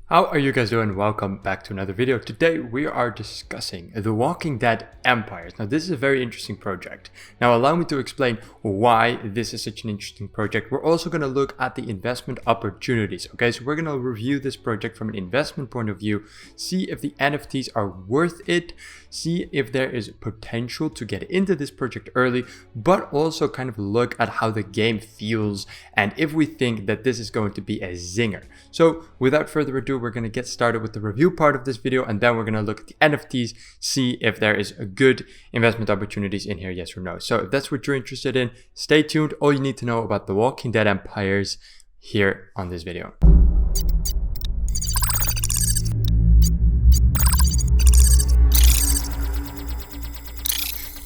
How are you guys doing? Welcome back to another video. Today we are discussing The Walking Dead Empires. Now this is a very interesting project. Now allow me to explain why this is such an interesting project. We're also going to look at the investment opportunities. Okay, so we're going to review this project from an investment point of view, see if the NFTs are worth it, see if there is potential to get into this project early, but also kind of look at how the game feels and if we think that this is going to be a zinger. So without further ado, we're going to get started with the review part of this video, and then we're going to look at the NFTs, see if there is a good investment opportunities in here, yes or no. So if that's what you're interested in, stay tuned. All you need to know about The Walking Dead Empires here on this video.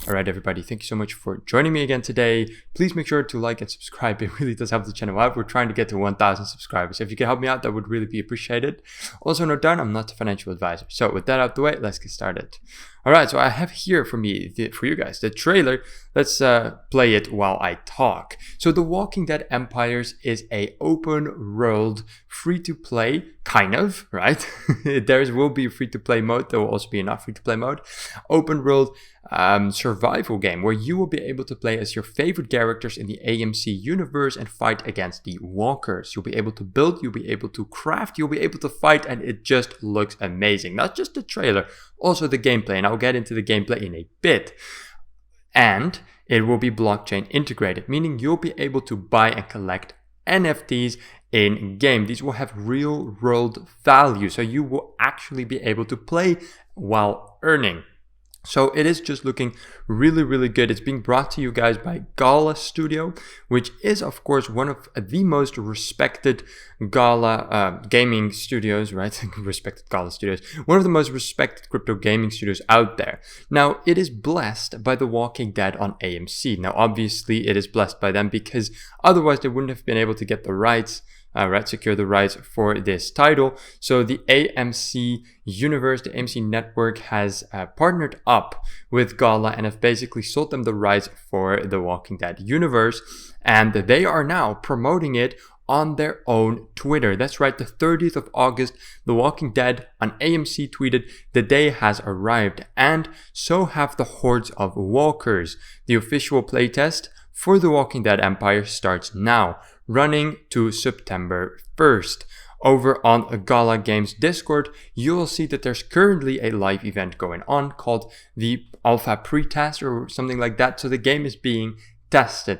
Alright everybody, thank you so much for joining me again today. Please make sure to like and subscribe. It really does help the channel out. We're trying to get to 1,000 subscribers. If you can help me out, that would really be appreciated. Also note down, I'm not a financial advisor. So with that out of the way, let's get started. Alright, so I have here for you guys, the trailer. Let's play it while I talk. So The Walking Dead Empires is a open world, free-to-play, kind of, right? There will be a free-to-play mode. There will also be a not free-to-play mode. Open world survival game where you will be able to play as your favorite characters in the AMC universe and fight against the walkers. You'll be able to build, you'll be able to craft, you'll be able to fight, and it just looks amazing. Not just the trailer, also the gameplay, and I'll get into the gameplay in a bit. And it will be blockchain integrated, meaning you'll be able to buy and collect NFTs in game. These will have real world value, so you will actually be able to play while earning. So it is just looking really good. It's being brought to you guys by Gala Studio, which is of course one of the most respected Gala gaming studios, right? Respected Gala Studios. One of the most respected crypto gaming studios out there. Now it is blessed by The Walking Dead on AMC. Now obviously it is blessed by them because otherwise they wouldn't have been able to get the rights, secure the rights for this title. So the AMC universe, the AMC network has partnered up with Gala and have basically sold them the rights for the Walking Dead universe, and they are now promoting it on their own Twitter. That's right, the 30th of August, The Walking Dead on AMC tweeted, "The day has arrived, and so have the hordes of walkers. The official playtest for The Walking Dead Empire starts now, running to September 1st. Over on a Gala Games Discord, you'll see that there's currently a live event going on called the Alpha Pretest or something like that. So the game is being tested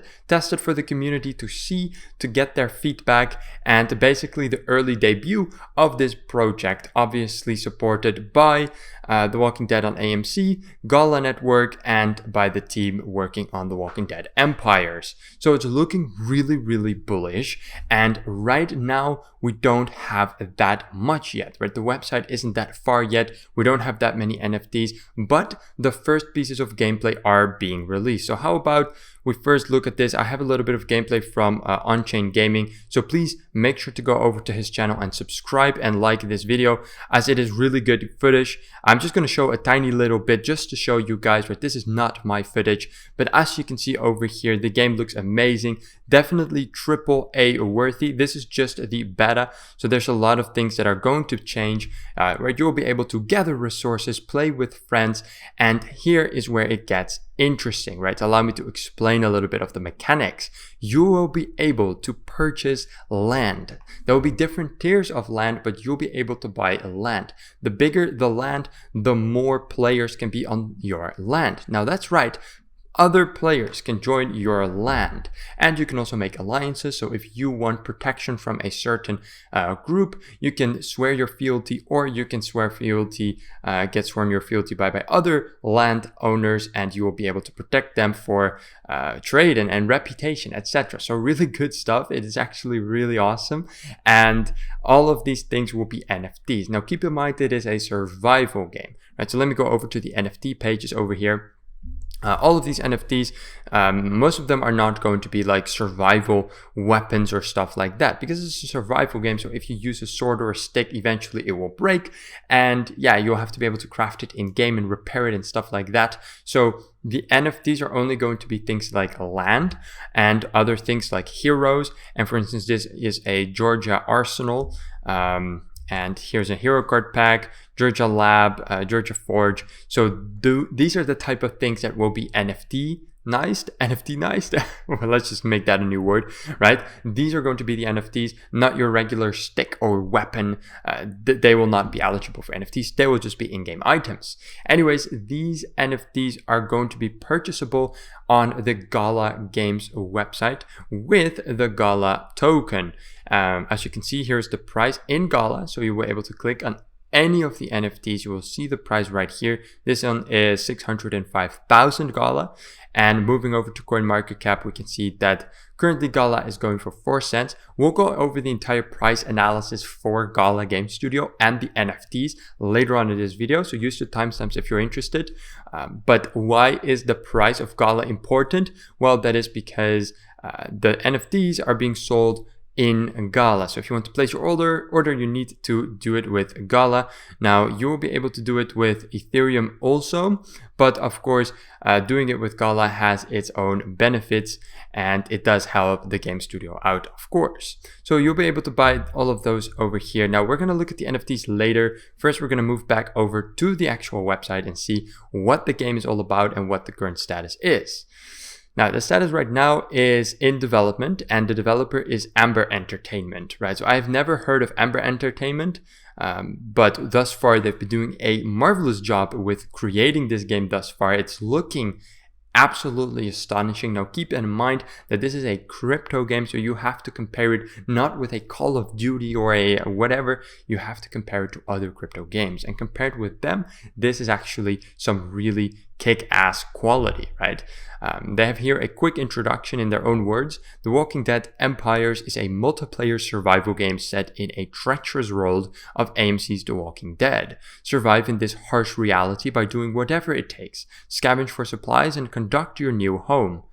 for the community to see, to get their feedback, and basically the early debut of this project, obviously supported by The Walking Dead on AMC, Gala Network, and by the team working on The Walking Dead Empires. So it's looking really bullish, and right now we don't have that much yet, right? The website isn't that far yet. We don't have that many NFTs, but the first pieces of gameplay are being released. So how about we first look at this? I have a little bit of gameplay from On-Chain Gaming, so please make sure to go over to his channel and subscribe and like this video, as it is really good footage. I'm just going to show a tiny little bit just to show you guys, right? This is not my footage, but as you can see over here, the game looks amazing. Definitely AAA worthy. This is just the beta, so there's a lot of things that are going to change, right? You'll be able to gather resources, play with friends, and here is where it gets interesting, right? Allow me to explain a little bit of the mechanics. You will be able to purchase land. There will be different tiers of land, but you'll be able to buy land. The bigger the land, the more players can be on your land. Now that's right, other players can join your land, and you can also make alliances. So if you want protection from a certain group, you can swear your fealty, or you can swear fealty, get sworn your fealty by other landowners, and you will be able to protect them for trade and reputation, etc. So really good stuff. It is actually really awesome, and all of these things will be NFTs. Now keep in mind it is a survival game, right? So let me go over to the NFT pages over here. All of these NFTs, most of them are not going to be like survival weapons or stuff like that, because it's a survival game. So if you use a sword or a stick, eventually it will break, and yeah, you'll have to be able to craft it in game and repair it and stuff like that. So the NFTs are only going to be things like land and other things like heroes. And for instance, this is a Georgia Arsenal And here's a Hero Card pack, Georgia Lab, Georgia Forge. So these are the type of things that will be NFT-niced. Well, let's just make that a new word, right? These are going to be the NFTs, not your regular stick or weapon. They will not be eligible for NFTs. They will just be in-game items. Anyways, these NFTs are going to be purchasable on the Gala Games website with the Gala token. As you can see, here's the price in Gala. So you were able to click on any of the NFTs. You will see the price right here. This one is 605,000 Gala. And moving over to CoinMarketCap, we can see that currently Gala is going for 4 cents. We'll go over the entire price analysis for Gala Game Studio and the NFTs later on in this video. So use the timestamps if you're interested. But why is the price of Gala important? Well, that is because the NFTs are being sold in Gala. So if you want to place your order, you need to do it with Gala. Now you will be able to do it with Ethereum also, but of course, doing it with Gala has its own benefits, and it does help the game studio out, of course. So you'll be able to buy all of those over here. Now we're going to look at the NFTs later. First, we're going to move back over to the actual website and see what the game is all about and what the current status is. Now, the status right now is in development, and the developer is Amber Entertainment, right? So I've never heard of Amber Entertainment, but thus far they've been doing a marvelous job with creating this game thus far. It's looking absolutely astonishing. Now keep in mind that this is a crypto game, so you have to compare it not with a Call of Duty or a whatever. You have to compare it to other crypto games, and compared with them, this is actually some really kick-ass quality, right? They have here a quick introduction in their own words. The Walking Dead Empires is a multiplayer survival game set in a treacherous world of AMC's The Walking Dead. Survive in this harsh reality by doing whatever it takes. Scavenge for supplies and construct your new home.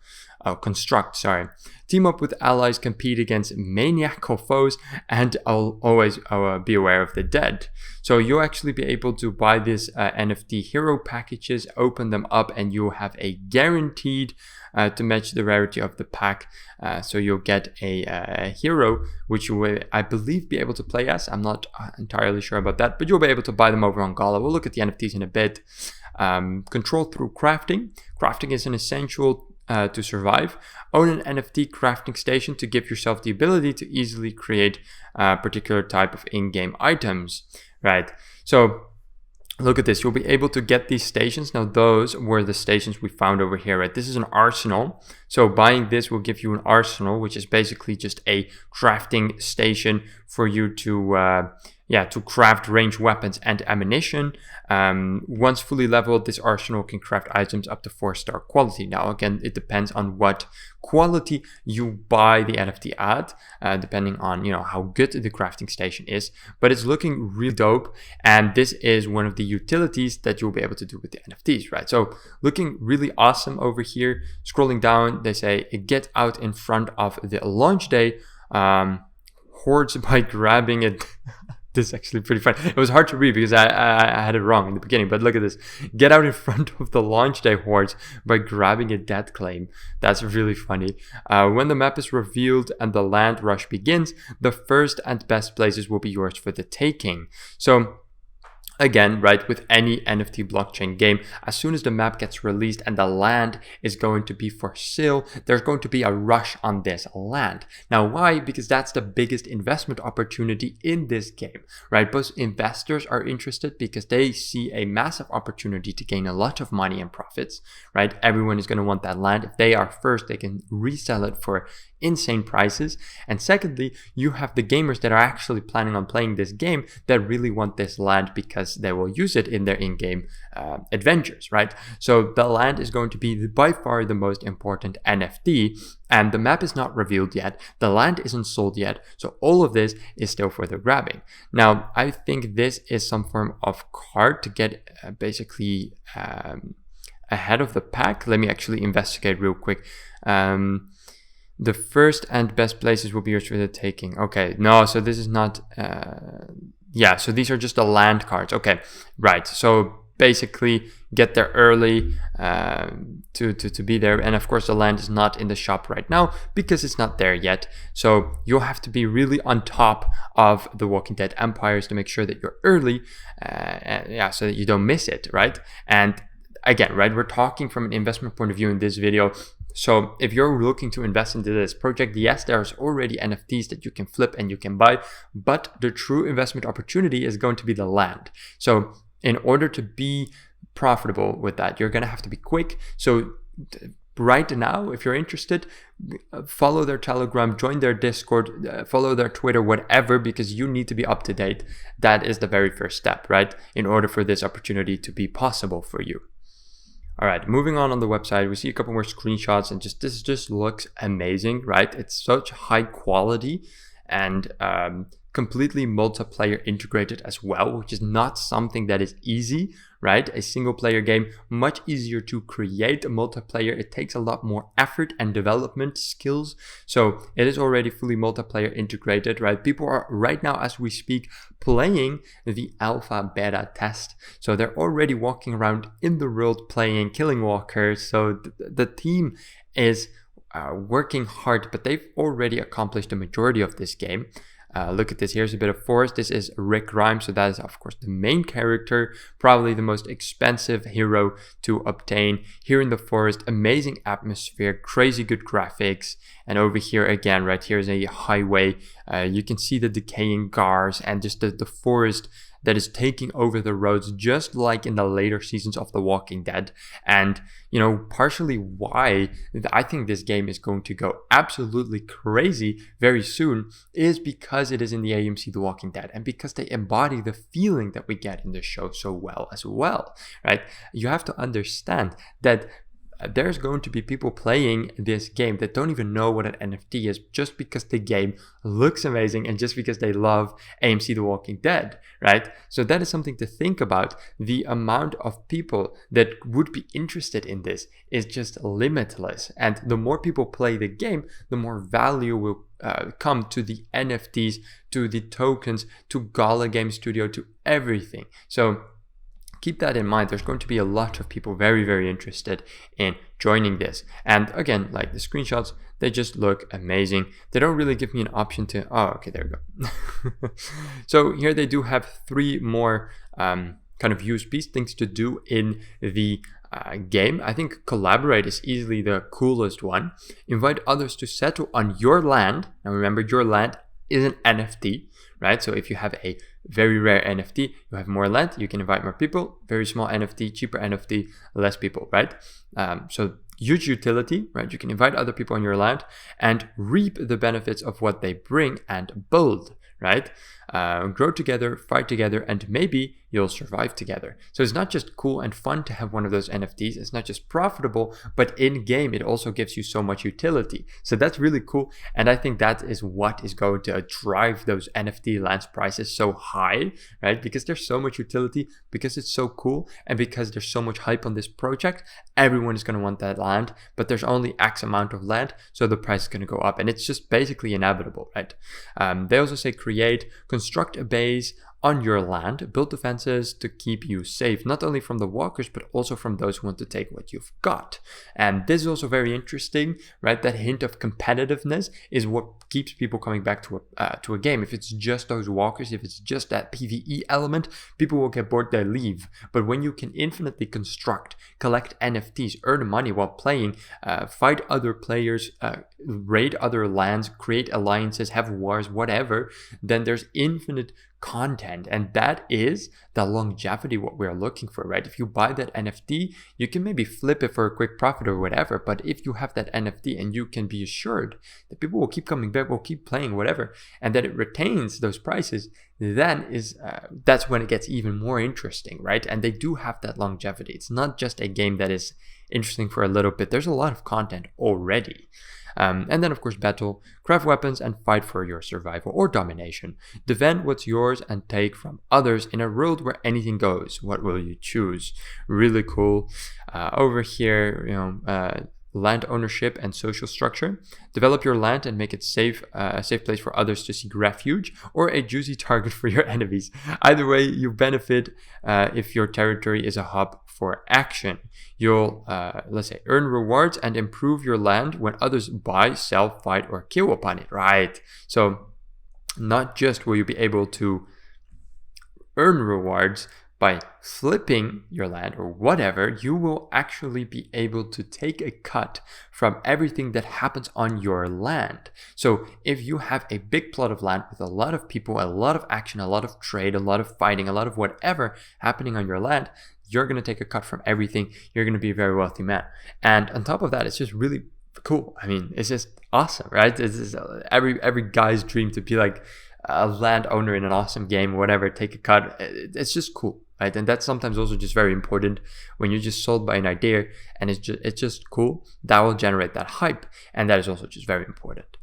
Team up with allies, compete against maniacal foes, and always be aware of the dead. So you'll actually be able to buy this NFT hero packages, open them up, and you'll have a guaranteed to match the rarity of the pack. So you'll get a hero, which you will, I believe, be able to play as. I'm not entirely sure about that, but you'll be able to buy them over on Gala. We'll look at the NFTs in a bit. Control through crafting. Crafting is an essential to survive. Own an NFT crafting station to give yourself the ability to easily create a particular type of in-game items, right? So look at this. You'll be able to get these stations. Now, those were the stations we found over here, right? This is an arsenal. So buying this will give you an arsenal, which is basically just a crafting station for you to craft ranged weapons and ammunition. Once fully leveled, this arsenal can craft items up to 4-star quality. Now, again, it depends on what quality you buy the NFT at, depending on, how good the crafting station is. But it's looking really dope. And this is one of the utilities that you'll be able to do with the NFTs, right? So looking really awesome over here. Scrolling down, they say, get out in front of the launch day. Hordes by grabbing it. This is actually pretty fun. It was hard to read because I had it wrong in the beginning, but look at this. Get out in front of the launch day hordes by grabbing a death claim. That's really funny. When the map is revealed and the land rush begins, the first and best places will be yours for the taking. So again, right, with any NFT blockchain game, as soon as the map gets released and the land is going to be for sale, there's going to be a rush on this land. Now, why? Because that's the biggest investment opportunity in this game, right? Both investors are interested because they see a massive opportunity to gain a lot of money and profits, right? Everyone is going to want that land. If they are first, they can resell it for insane prices. And secondly, you have the gamers that are actually planning on playing this game that really want this land because they will use it in their in-game adventures, right? So the land is going to be by far the most important NFT, and the map is not revealed yet. The land isn't sold yet. So all of this is still for the grabbing. Now, I think this is some form of card to get basically ahead of the pack. Let me actually investigate real quick. The first and best places will be yours for the taking. Okay, no, so this is not, so these are just the land cards. Okay, right. So basically get there early to be there. And of course, the land is not in the shop right now because it's not there yet. So you'll have to be really on top of the Walking Dead empires to make sure that you're early, so that you don't miss it, right? And again, right, we're talking from an investment point of view in this video. So if you're looking to invest into this project, yes, there's already NFTs that you can flip and you can buy, but the true investment opportunity is going to be the land. So in order to be profitable with that, you're going to have to be quick. So right now, if you're interested, follow their Telegram, join their Discord, follow their Twitter, whatever, because you need to be up to date. That is the very first step, right? In order for this opportunity to be possible for you. All right, moving on the website, we see a couple more screenshots, and this just looks amazing, right? It's such high quality and completely multiplayer integrated as well, which is not something that is easy, right? A single player game, much easier to create. A multiplayer, it takes a lot more effort and development skills. So it is already fully multiplayer integrated, right? People are right now, as we speak, playing the alpha beta test. So they're already walking around in the world playing, killing walkers. So the team is working hard, but they've already accomplished the majority of this game. Look at this. Here's a bit of forest. This is Rick Grimes. So that is, of course, the main character, probably the most expensive hero to obtain. Here in the forest, amazing atmosphere, crazy good graphics. And over here again, right here is a highway. You can see the decaying cars and just the forest that is taking over the roads, just like in the later seasons of The Walking Dead. And, partially why I think this game is going to go absolutely crazy very soon is because it is in the AMC The Walking Dead, and because they embody the feeling that we get in the show so well as well, right? You have to understand that there's going to be people playing this game that don't even know what an NFT is, just because the game looks amazing and just because they love AMC The Walking Dead, right? So that is something to think about. The amount of people that would be interested in this is just limitless. And the more people play the game, the more value will come to the NFTs, to the tokens, to Gala Game Studio, to everything. So keep that in mind. There's going to be a lot of people very, very interested in joining this. And again, like the screenshots, they just look amazing. They don't really give me an option to, okay, there we go. So here they do have 3 more kind of USPs, things to do in the game. I think collaborate is easily the coolest one. Invite others to settle on your land. Now remember, your land is an NFT, right? So if you have a very rare NFT, you have more land, you can invite more people. Very small NFT, cheaper NFT, less people, right? So huge utility, right? You can invite other people on your land and reap the benefits of what they bring and build, right? Grow together, fight together, and maybe you'll survive together. So it's not just cool and fun to have one of those NFTs. It's not just profitable, but in game, it also gives you so much utility. So that's really cool. And I think that is what is going to drive those NFT lands prices so high, right? Because there's so much utility, because it's so cool, and because there's so much hype on this project, everyone is going to want that land, but there's only X amount of land, so the price is going to go up. And it's just basically inevitable, right? They also say construct a base on your land, build defenses to keep you safe, not only from the walkers, but also from those who want to take what you've got. And this is also very interesting, right? That hint of competitiveness is what keeps people coming back to a game. If it's just those walkers, if it's just that PvE element, people will get bored, they leave. But when you can infinitely construct, collect NFTs, earn money while playing, fight other players, raid other lands, create alliances, have wars, whatever, then there's infinite content, and that is the longevity what we're looking for, right? If you buy that NFT, you can maybe flip it for a quick profit or whatever, but if you have that NFT and you can be assured that people will keep coming back, will keep playing, whatever, and that it retains those prices, then that's when it gets even more interesting, right? And they do have that longevity. It's not just a game that is interesting for a little bit. There's a lot of content already. And then, of course, battle, craft weapons, and fight for your survival or domination. Defend what's yours and take from others in a world where anything goes. What will you choose? Really cool. Over here, land ownership and social structure. Develop your land and make it a safe place for others to seek refuge, or a juicy target for your enemies. Either way, you benefit if your territory is a hub for action. You'll, let's say, earn rewards and improve your land when others buy, sell, fight, or kill upon it, right? So not just will you be able to earn rewards by flipping your land or whatever, you will actually be able to take a cut from everything that happens on your land. So if you have a big plot of land with a lot of people, a lot of action, a lot of trade, a lot of fighting, a lot of whatever happening on your land, you're going to take a cut from everything. You're going to be a very wealthy man. And on top of that, it's just really cool. I mean, it's just awesome, right? It's just every guy's dream to be like a landowner in an awesome game, whatever, take a cut. It's just cool, right? And that's sometimes also just very important when you're just sold by an idea and it's just cool. That will generate that hype, and that is also just very important.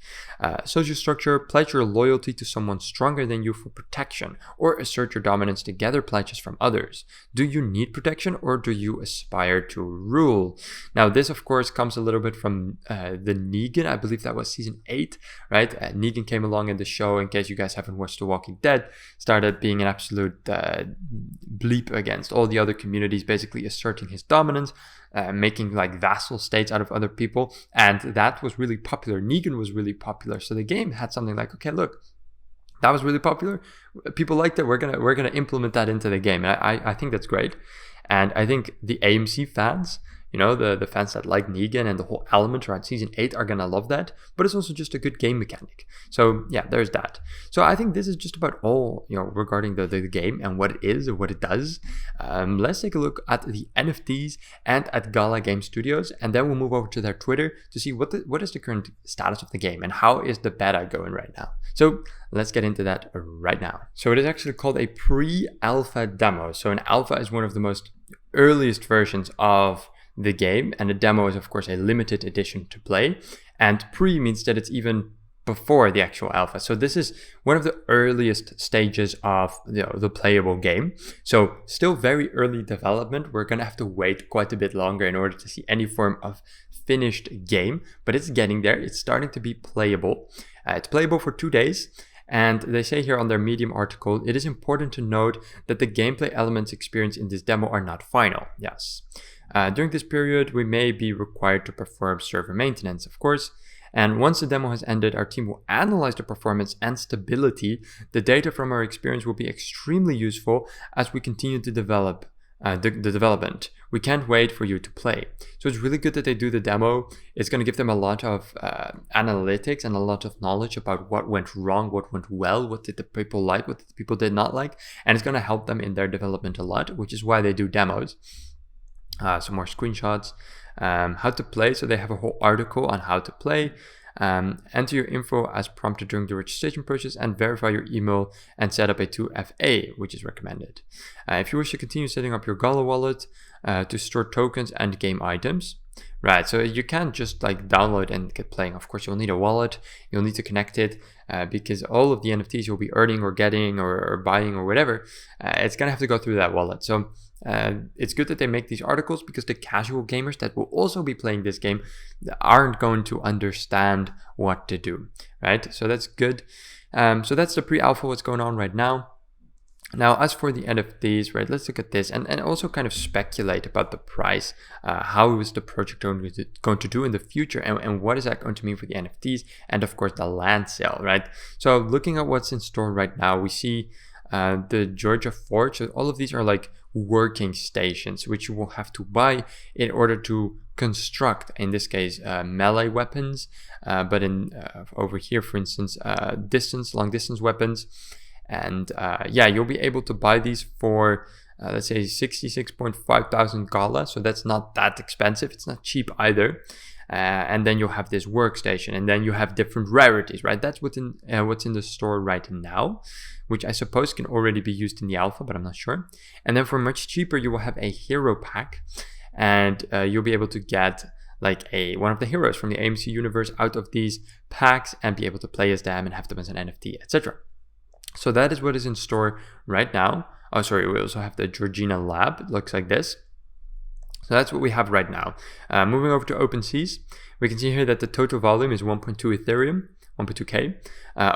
Social structure: pledge your loyalty to someone stronger than you for protection, or assert your dominance to gather pledges from others. Do you need protection, or do you aspire to rule? Now, this of course comes a little bit from the Negan. I believe that was season 8, right? Negan came along in the show, in case you guys haven't watched The Walking Dead, started being an absolute bleep against all the other communities, basically asserting his dominance, making like vassal states out of other people, and that was really popular. Negan was really popular, so the game had something like, okay, look, that was really popular, people liked it, we're gonna implement that into the game. And I think that's great, and I think the AMC fans, you know, the fans that like Negan and the whole element around season 8 are gonna love that, but it's also just a good game mechanic. So yeah, there's that. So I think this is just about all, you know, regarding the game and what it is and what it does. Let's take a look at the NFTs and at Gala Game Studios, and then we'll move over to their Twitter to see what is the current status of the game and how is the beta going right now. So let's get into that right now. So it is actually called a pre-alpha demo. So an alpha is one of the most earliest versions of the game, and a demo is of course a limited edition to play, and pre means that it's even before the actual alpha. So this is one of the earliest stages of the playable game. So still very early development. We're gonna have to wait quite a bit longer in order to see any form of finished game, but it's getting there. It's starting to be playable. It's playable for 2 days. And they say here on their Medium article, it is important to note that the gameplay elements experienced in this demo are not final. Yes. During this period, we may be required to perform server maintenance, of course. And once the demo has ended, our team will analyze the performance and stability. The data from our experience will be extremely useful as we continue to develop the development. We can't wait for you to play. So it's really good that they do the demo. It's going to give them a lot of analytics and a lot of knowledge about what went wrong, what went well, what did the people like, what the people did not like. And it's going to help them in their development a lot, which is why they do demos. Some more screenshots, how to play. So they have a whole article on how to play. Enter your info as prompted during the registration process and verify your email and set up a 2FA, which is recommended. If you wish to continue setting up your Gala wallet to store tokens and game items, right? So you can't just like download and get playing. Of course, you'll need a wallet. You'll need to connect it because all of the NFTs you'll be earning or getting or buying or whatever, it's gonna have to go through that wallet. So it's good that they make these articles because the casual gamers that will also be playing this game aren't going to understand what to do, right? So that's good. So that's the pre-alpha, what's going on right now. Now, as for the NFTs, right, let's look at this and also kind of speculate about the price. How is the project going to do in the future, and what is that going to mean for the NFTs, and of course the land sale, right? So looking at what's in store right now, we see the Georgia Forge. So all of these are like working stations which you will have to buy in order to construct, in this case, melee weapons, but in over here, for instance, long distance weapons. And yeah, you'll be able to buy these for let's say 66.5 thousand Gala. So that's not that expensive. It's not cheap either. And then you'll have this workstation, and then you have different rarities, right? That's what's in the store right now, which I suppose can already be used in the alpha, but I'm not sure. And then for much cheaper, you will have a hero pack, and you'll be able to get like one of the heroes from the AMC universe out of these packs and be able to play as them and have them as an NFT, etc. So that is what is in store right now. Oh, sorry, we also have the Georgina Lab. It looks like this. So that's what we have right now. Moving over to OpenSeas, we can see here that the total volume is 1.2 Ethereum, 1.2K.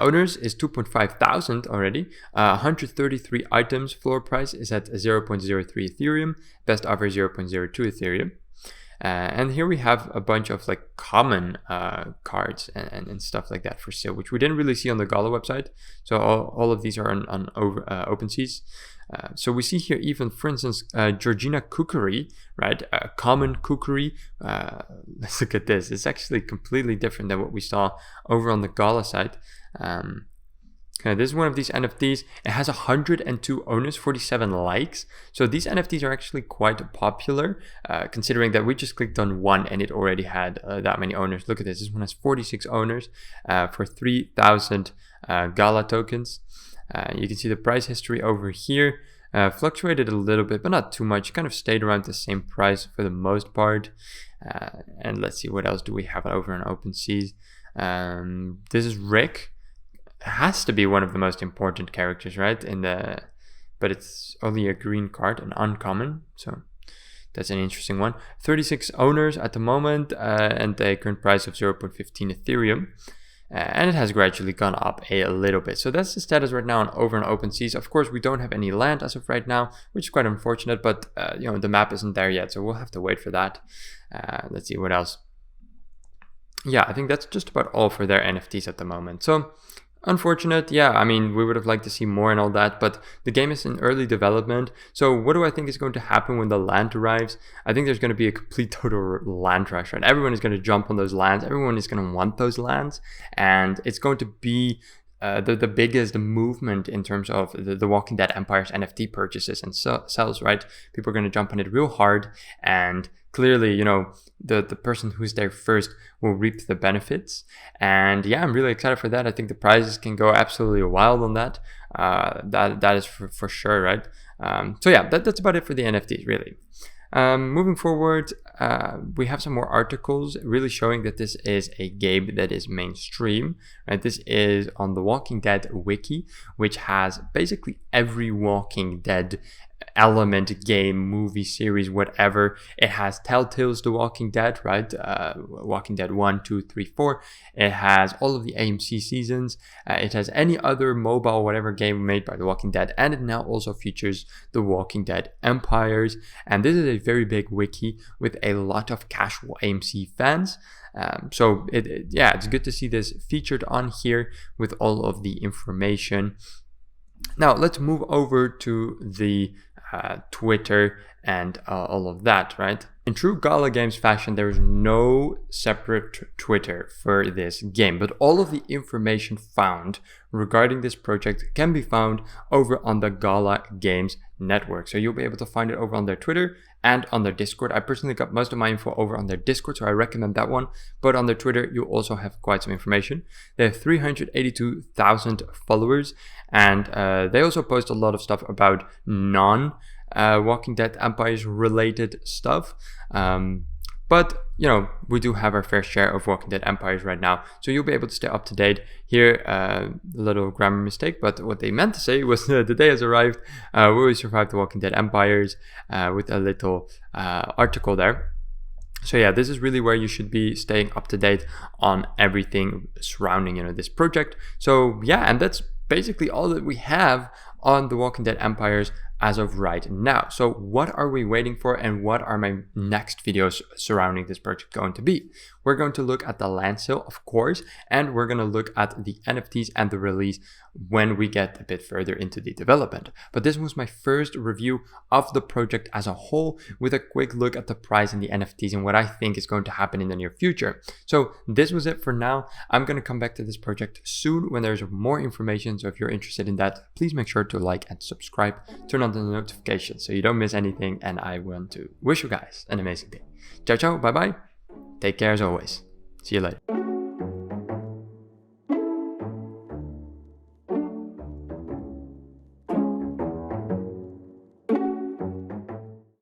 Owners is 2.5 thousand already. 133 items. Floor price is at 0.03 Ethereum. Best offer 0.02 Ethereum. And here we have a bunch of like common cards and stuff like that for sale, which we didn't really see on the Gala website. So all of these are on OpenSeas. So we see here even, for instance, Georgina Cookery, right? Common Cookery. Let's look at this. It's actually completely different than what we saw over on the Gala site. This is one of these NFTs. It has 102 owners, 47 likes. So these NFTs are actually quite popular, considering that we just clicked on one and it already had that many owners. Look at this. This one has 46 owners for 3,000 Gala tokens. You can see the price history over here. Fluctuated a little bit, but not too much. Kind of stayed around the same price for the most part. And let's see, what else do we have over on OpenSeas? This is Rick. Has to be one of the most important characters, right? But it's only a green card, an uncommon. So that's an interesting one. 36 owners at the moment, and a current price of 0.15 Ethereum. And it has gradually gone up a little bit. So that's the status right now over on OpenSeas. Of course, we don't have any land as of right now, which is quite unfortunate, but the map isn't there yet, so we'll have to wait for that. Let's see what else. Yeah, I think that's just about all for their NFTs at the moment. So unfortunate, yeah, I mean, we would have liked to see more and all that, but the game is in early development. So what do I think is going to happen when the land arrives? I think there's going to be a complete total land rush, right? Everyone is going to jump on those lands. Everyone is going to want those lands, and it's going to be the biggest movement in terms of the Walking Dead Empire's NFT purchases and sales, right? People are going to jump on it real hard, and clearly, the person who's there first will reap the benefits. And yeah, I'm really excited for that. I think the prizes can go absolutely wild on that. That is for sure, right? So yeah, that's about it for the NFTs, really. Moving forward, we have some more articles really showing that this is a game that is mainstream, right? This is on the Walking Dead wiki, which has basically every Walking Dead element, game, movie, series, whatever. It has Telltale's The Walking Dead, right? Walking Dead 1, 2, 3, 4. It has all of the AMC seasons. It has any other mobile, whatever game made by The Walking Dead. And it now also features The Walking Dead Empires. And this is a very big wiki with a lot of casual AMC fans. So it's good to see this featured on here with all of the information. Now let's move over to the Twitter and all of that, right? In true Gala Games fashion, there is no separate Twitter for this game, but all of the information found regarding this project can be found over on the Gala Games network. So you'll be able to find it over on their Twitter and on their Discord. I personally got most of my info over on their Discord, so I recommend that one. But on their Twitter, you also have quite some information. They have 382,000 followers, and they also post a lot of stuff about Walking Dead Empires related stuff. But, we do have our fair share of Walking Dead Empires right now, so you'll be able to stay up to date. Here, a little grammar mistake, but what they meant to say was the day has arrived, will we survive the Walking Dead Empires, with a little article there. So yeah, this is really where you should be staying up to date on everything surrounding, this project. So yeah, and that's basically all that we have on the Walking Dead Empires as of right now. So what are we waiting for, and what are my next videos surrounding this project going to be? We're going to look at the land sale, of course, and we're going to look at the NFTs and the release when we get a bit further into the development. But this was my first review of the project as a whole, with a quick look at the price and the NFTs and what I think is going to happen in the near future. So this was it for now. I'm going to come back to this project soon when there's more information. So if you're interested in that, please make sure to like and subscribe, turn on the notifications so you don't miss anything, and I want to wish you guys an amazing day. Ciao, ciao, bye bye. Take care as always. See you later.